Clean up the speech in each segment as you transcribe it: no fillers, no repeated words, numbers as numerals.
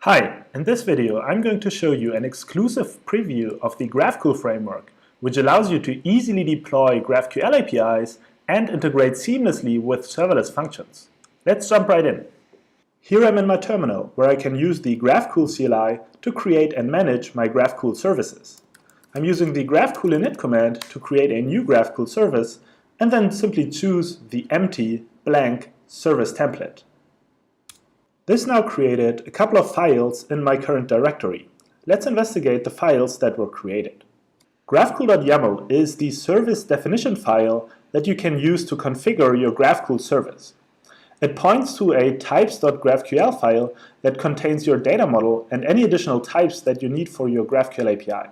Hi, in this video I'm going to show you an exclusive preview of the Graphcool framework, which allows you to easily deploy GraphQL APIs and integrate seamlessly with serverless functions. Let's jump right in. Here I'm in my terminal, where I can use the Graphcool CLI to create and manage my Graphcool services. I'm using the Graphcool init command to create a new Graphcool service and then simply choose the empty, blank service template. This now created a couple of files in my current directory. Let's investigate the files that were created. Graphcool.yaml is the service definition file that you can use to configure your Graphcool service. It points to a types.graphql file that contains your data model and any additional types that you need for your GraphQL API.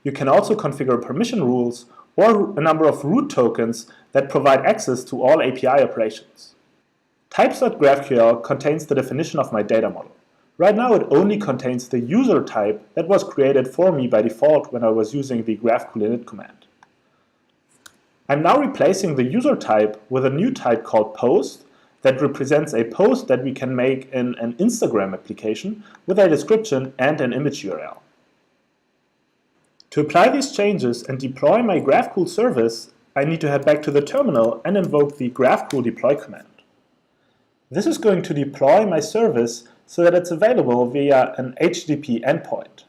You can also configure permission rules or a number of root tokens that provide access to all API operations. Types.graphql contains the definition of my data model. Right now it only contains the user type that was created for me by default when I was using the Graphcool init command. I'm now replacing the user type with a new type called post that represents a post that we can make in an Instagram application with a description and an image URL. To apply these changes and deploy my Graphcool service, I need to head back to the terminal and invoke the Graphcool deploy command. This is going to deploy my service so that it's available via an HTTP endpoint.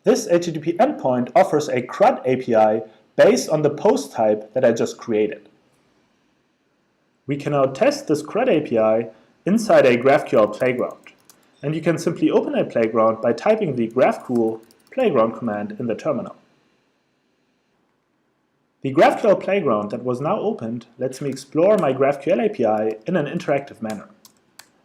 This HTTP endpoint offers a CRUD API based on the post type that I just created. We can now test this CRUD API inside a GraphQL playground. And you can simply open a playground by typing the Graphcool playground command in the terminal. The GraphQL playground that was now opened lets me explore my GraphQL API in an interactive manner.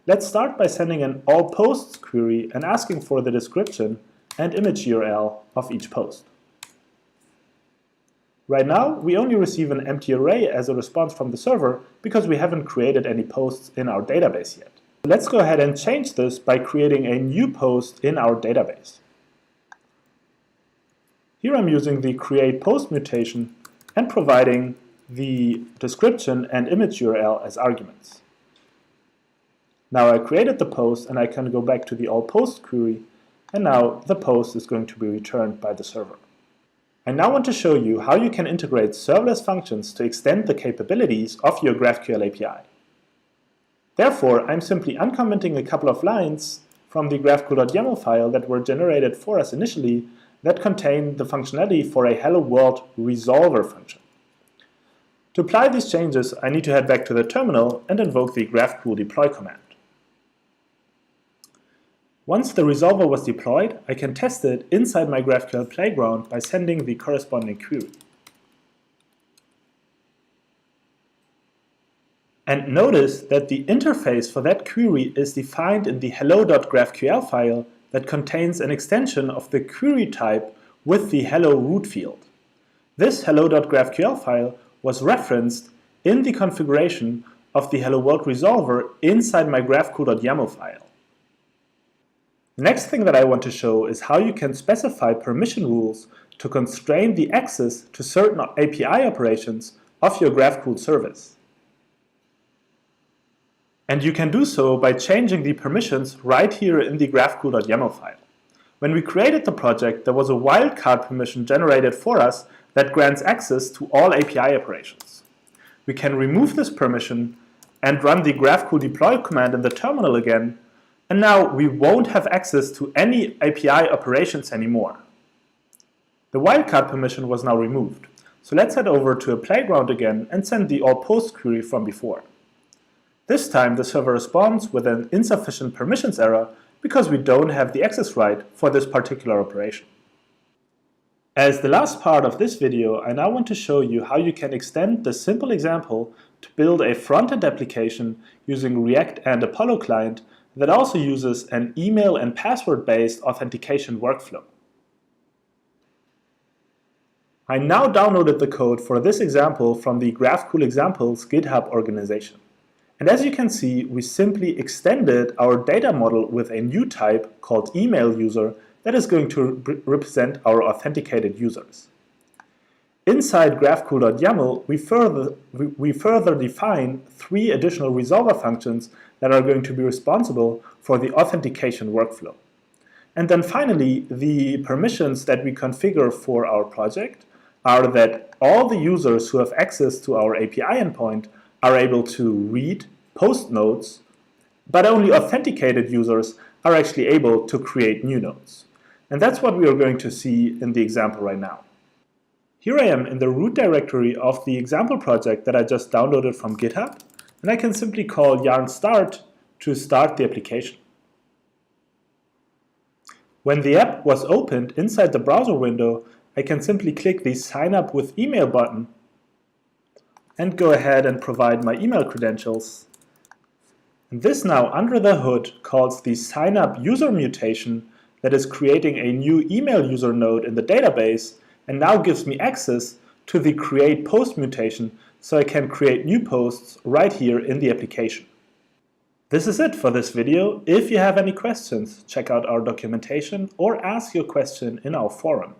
Let's start by sending an all-posts query and asking for the description and image URL of each post. Right now, we only receive an empty array as a response from the server because we haven't created any posts in our database yet. Let's go ahead and change this by creating a new post in our database. Here I'm using the create post mutation and providing the description and image URL as arguments. Now I created the post and I can go back to the all post query, and now the post is going to be returned by the server. I now want to show you how you can integrate serverless functions to extend the capabilities of your GraphQL API. Therefore, I'm simply uncommenting a couple of lines from the graphcool.yaml file that were generated for us initially that contain the functionality for a hello world resolver function. To apply these changes, I need to head back to the terminal and invoke the Graphcool deploy command. Once the resolver was deployed, I can test it inside my GraphQL playground by sending the corresponding query. And notice that the interface for that query is defined in the hello.graphql file that contains an extension of the query type with the hello root field. This hello.graphql file was referenced in the configuration of the hello world resolver inside my graphcool.yaml file. The next thing that I want to show is how you can specify permission rules to constrain the access to certain API operations of your Graphcool service. And you can do so by changing the permissions right here in the graphcool.yaml file. When we created the project, there was a wildcard permission generated for us that grants access to all API operations. We can remove this permission and run the Graphcool deploy command in the terminal again, and now we won't have access to any API operations anymore. The wildcard permission was now removed, so let's head over to a playground again and send the all post query from before. This time the server responds with an insufficient permissions error because we don't have the access right for this particular operation. As the last part of this video, I now want to show you how you can extend this simple example to build a front-end application using React and Apollo client that also uses an email and password-based authentication workflow. I now downloaded the code for this example from the Graphcool Examples GitHub organization. And as you can see, we simply extended our data model with a new type called email user that is going to represent our authenticated users. Inside graphcool.yaml, we further define 3 additional resolver functions that are going to be responsible for the authentication workflow. And then finally, the permissions that we configure for our project are that all the users who have access to our API endpoint are able to read, post nodes, but only authenticated users are actually able to create new nodes. And that's what we are going to see in the example right now. Here I am in the root directory of the example project that I just downloaded from GitHub, and I can simply call yarn start to start the application. When the app was opened inside the browser window, I can simply click the Sign Up with Email button and go ahead and provide my email credentials. And this now, under the hood, calls the Sign Up user mutation that is creating a new email user node in the database and now gives me access to the Create Post mutation so I can create new posts right here in the application. This is it for this video. If you have any questions, check out our documentation or ask your question in our forum.